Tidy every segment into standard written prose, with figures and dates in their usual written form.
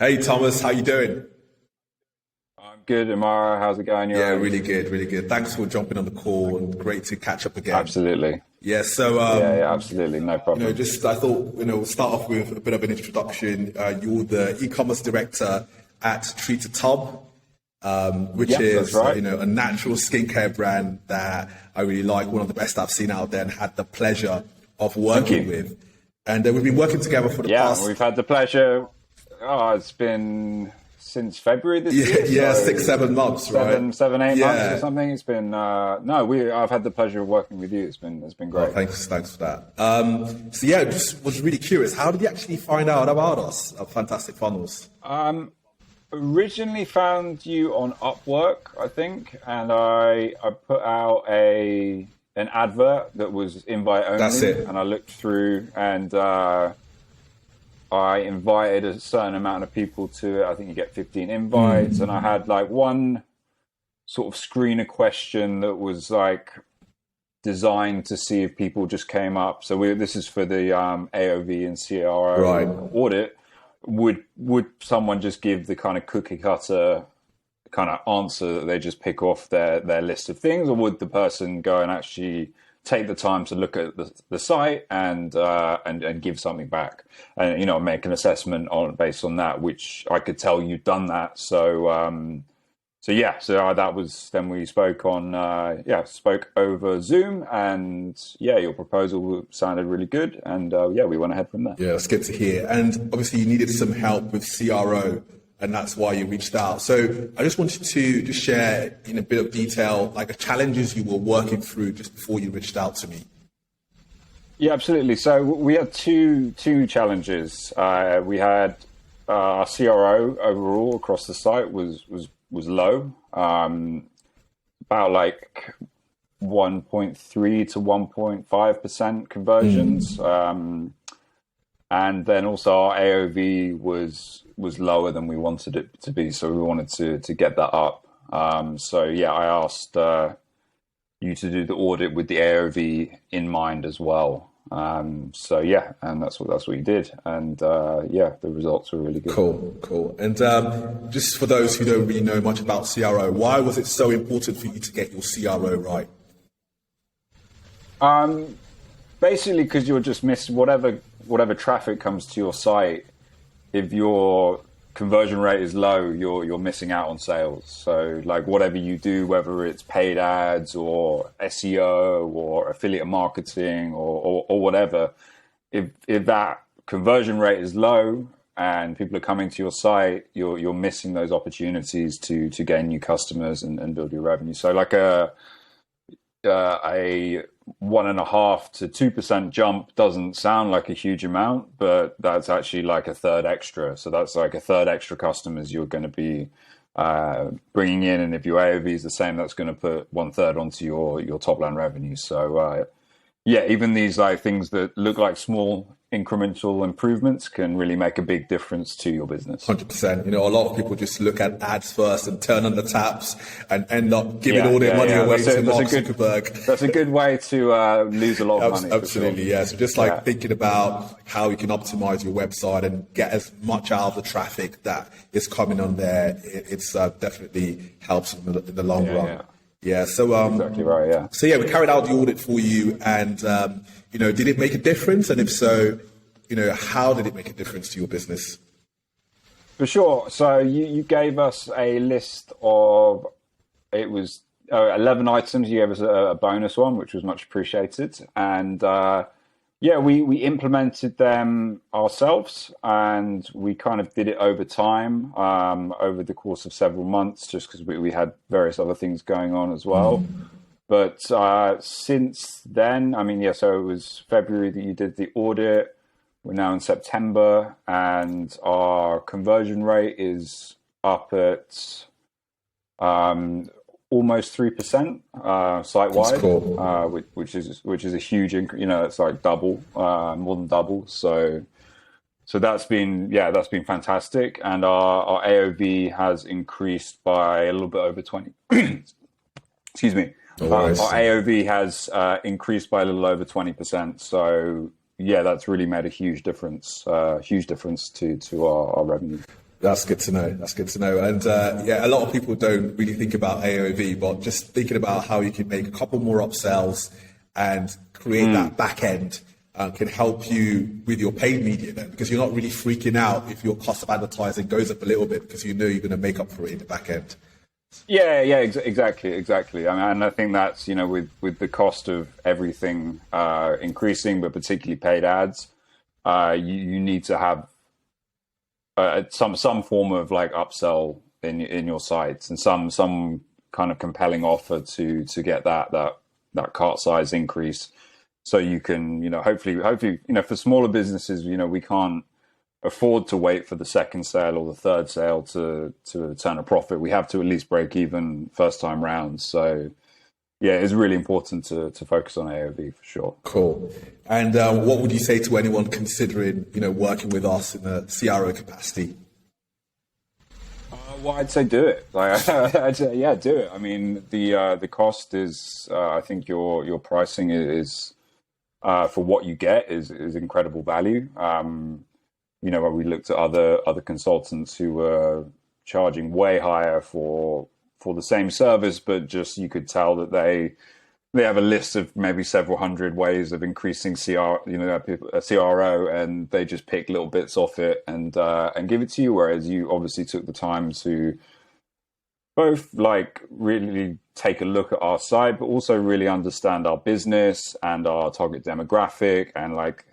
Hey Thomas, how you doing? I'm good, Amara. How's it going? Yeah, You're right. really good, really good. Thanks for jumping on the call and great to catch up again. Absolutely. Yeah, so Yeah, absolutely. No problem. just I thought we'll start off with a bit of an introduction. You're the e-commerce director at Treat to Tub, which Yeah, that's is right. a natural skincare brand that I really like, one of the best I've seen out there, and had the pleasure of Thank working you. with. And we've been working together for the Yeah, past we've had the pleasure. Oh, it's been since February this year, yeah so 6 7 months, right? 8 months or Yeah. something. It's been no, we. I've had the pleasure of working with you. It's been Oh, great. thanks for that. So yeah, just was really curious. How did you actually find out about us at Fantastic Funnels? Originally found you on Upwork, I think, and I put out a an advert that was invite That's only, it. and I looked through and I invited a certain amount of people to it. I think you get 15 invites, and I had like one sort of screener question that was like designed to see if people just came up. So this is for the AOV and Right. CRO audit. Would someone just give the kind of cookie cutter kind of answer that they just pick off their list of things, or would the person go and actually take the time to look at the site and give something back, and make an assessment on based on that, which I could tell you'd done that. So that was then we spoke on spoke over Zoom, and your proposal sounded really good, and we went ahead from there. Yeah, it's good to hear. And obviously, you needed some help with CRO, and that's why you reached out. So I just wanted to just share in a bit of detail, like the challenges you were working through just before you reached out to me. Yeah, absolutely. So we had two challenges. We had our CRO overall across the site was low, about like 1.3 to 1.5% conversions, and then also our AOV was lower than we wanted it to be. So we wanted to get that up. I asked you to do the audit with the AOV in mind as well. And that's what you did, and the results were really good. Cool. And just for those who don't really know much about CRO, why was it so important for you to get your CRO right? Basically, because you'll just miss whatever traffic comes to your site. If your conversion rate is low, you're missing out on sales. So like whatever you do, whether it's paid ads or SEO or affiliate marketing or whatever, if that conversion rate is low and people are coming to your site, you're missing those opportunities to gain new customers and build your revenue. So like a 1.5 to 2% jump doesn't sound like a huge amount, but that's actually like a third extra. So that's like a third extra customers you're going to be bringing in, and if your AOV is the same, that's going to put 1/3 onto your top line revenue. So even these like things that look like small incremental improvements can really make a big difference to your business. 100%. A lot of people just look at ads first and turn on the taps and end up giving all their money away to Mark Zuckerberg. That's a good way to lose a lot of money. Absolutely, sure. yeah. So just thinking about how you can optimize your website and get as much out of the traffic that is coming on there, it's definitely helps in the long run. Yeah. Yeah, so Exactly right. Yeah. So we carried out the audit for you, and did it make a difference? And if so, how did it make a difference to your business? For sure. So you gave us a list of, it was 11 items. You gave us a bonus one, which was much appreciated. And we implemented them ourselves, and we kind of did it over time, over the course of several months, just because we had various other things going on as well. But since then, so it was February that you did the audit. We're now in September, and our conversion rate is up at almost 3% site-wide. That's cool. Which is a huge increase. It's like double, more than double. So that's been fantastic, and our AOV has increased by a little bit over 20. Excuse me. Our AOV has increased by a little over 20%. So that's really made a huge difference to our revenue. That's good to know. That's good to know. And yeah, a lot of people don't really think about AOV, but just thinking about how you can make a couple more upsells and create that back end can help you with your paid media then, because you're not really freaking out if your cost of advertising goes up a little bit because you know you're going to make up for it in the back end. Exactly. I mean, and I think that's, with the cost of everything increasing, but particularly paid ads, you need to have some form of like upsell in your sites and some kind of compelling offer to get that cart size increase, so you can hopefully for smaller businesses, we can't afford to wait for the second sale or the third sale to turn a profit. We have to at least break even first time round. So yeah, it's really important to focus on AOV for sure. Cool. And what would you say to anyone considering working with us in a CRO capacity? Well, I'd say do it. I'd say, yeah, do it. I mean, the cost is I think your pricing is for what you get is incredible value. When we looked at other consultants who were charging way higher for the same service, but just you could tell that they have a list of maybe several hundred ways of increasing a CRO, and they just pick little bits off it and give it to you. Whereas you obviously took the time to both like really take a look at our site, but also really understand our business and our target demographic, and like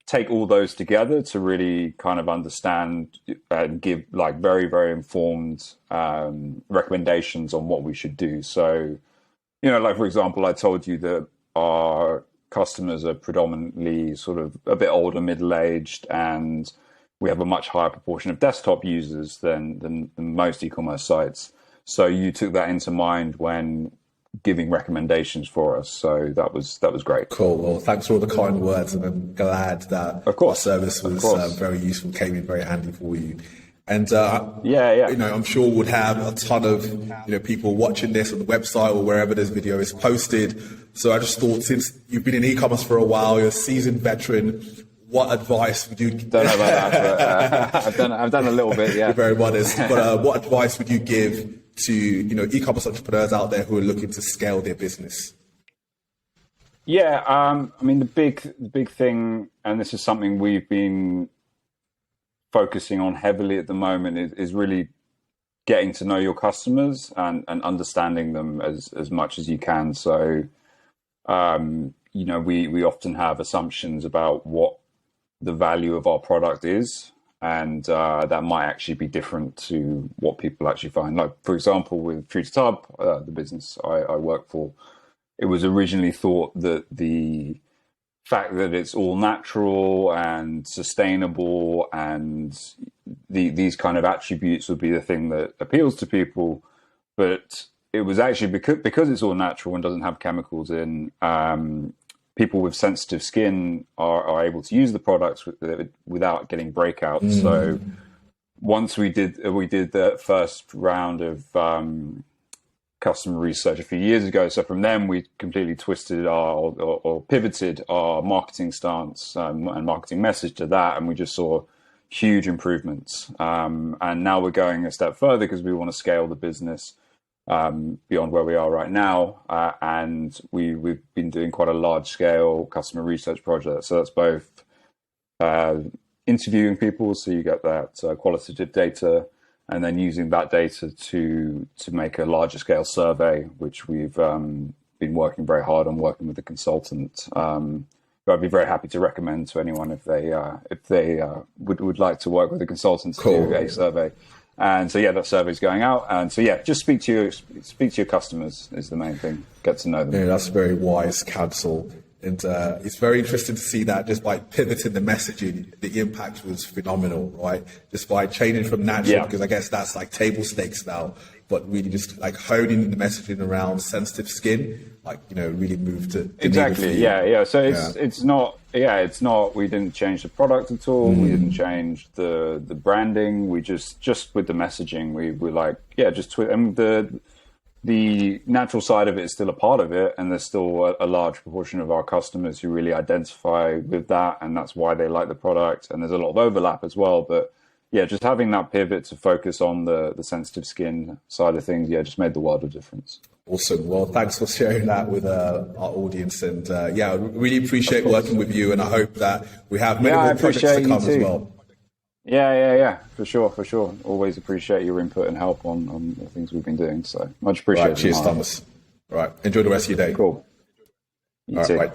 take all those together to really kind of understand and give like very, very informed recommendations on what we should do. So, like for example, I told you that our customers are predominantly sort of a bit older, middle-aged, and we have a much higher proportion of desktop users than most e-commerce sites. So you took that into mind when giving recommendations for us. So that was great. Cool. Well, thanks for all the kind words, and I'm glad that our service was very useful, came in very handy for you. And I'm sure we'll have a ton of people watching this on the website or wherever this video is posted. So I just thought, since you've been in e-commerce for a while, you're a seasoned veteran, what advice would you? Don't know about that, but I've done a little bit. Yeah, you're very modest. But what advice would you give to e-commerce entrepreneurs out there who are looking to scale their business? Yeah, I mean the big thing, and this is something we've been focusing on heavily at the moment, is really getting to know your customers and understanding them as much as you can. So, we often have assumptions about what the value of our product is, and that might actually be different to what people actually find. Like, for example, with Future Tub, the business I work for, it was originally thought that the fact that it's all natural and sustainable and these kind of attributes would be the thing that appeals to people. But it was actually because it's all natural and doesn't have chemicals in, people with sensitive skin are able to use the products without getting breakouts. So once we did the first round of customer research a few years ago, so from then we completely twisted or pivoted our marketing stance and marketing message to that, and we just saw huge improvements. And now we're going a step further because we want to scale the business beyond where we are right now, and we've been doing quite a large scale customer research project. So that's both interviewing people, so you get that qualitative data, and then using that data to make a larger scale survey, which we've been working very hard on, working with a consultant. But I'd be very happy to recommend to anyone if they would like to work with a consultant to do a survey. And so yeah, that survey is going out. And so yeah, just speak to your customers is the main thing. Get to know them. Yeah, that's very wise counsel. And it's very interesting to see that just by pivoting the messaging, the impact was phenomenal, right? Just by changing from natural, because I guess that's like table stakes now, but really just like honing the messaging around sensitive skin, really moved to exactly. Yeah. So it's not. We didn't change the product at all. We didn't change the branding. We just with the messaging, we like and the natural side of it is still a part of it, and there's still a large proportion of our customers who really identify with that, and that's why they like the product. And there's a lot of overlap as well, but yeah, just having that pivot to focus on the sensitive skin side of things, yeah, just made the world of difference. Awesome. Well, thanks for sharing that with our audience. And yeah, I really appreciate working with you. And I hope that we have many more projects to come as well. Yeah, for sure. Always appreciate your input and help on the things we've been doing. So much appreciated. Right, cheers, Thomas. All right. Enjoy the rest of your day. Cool. You too. Right.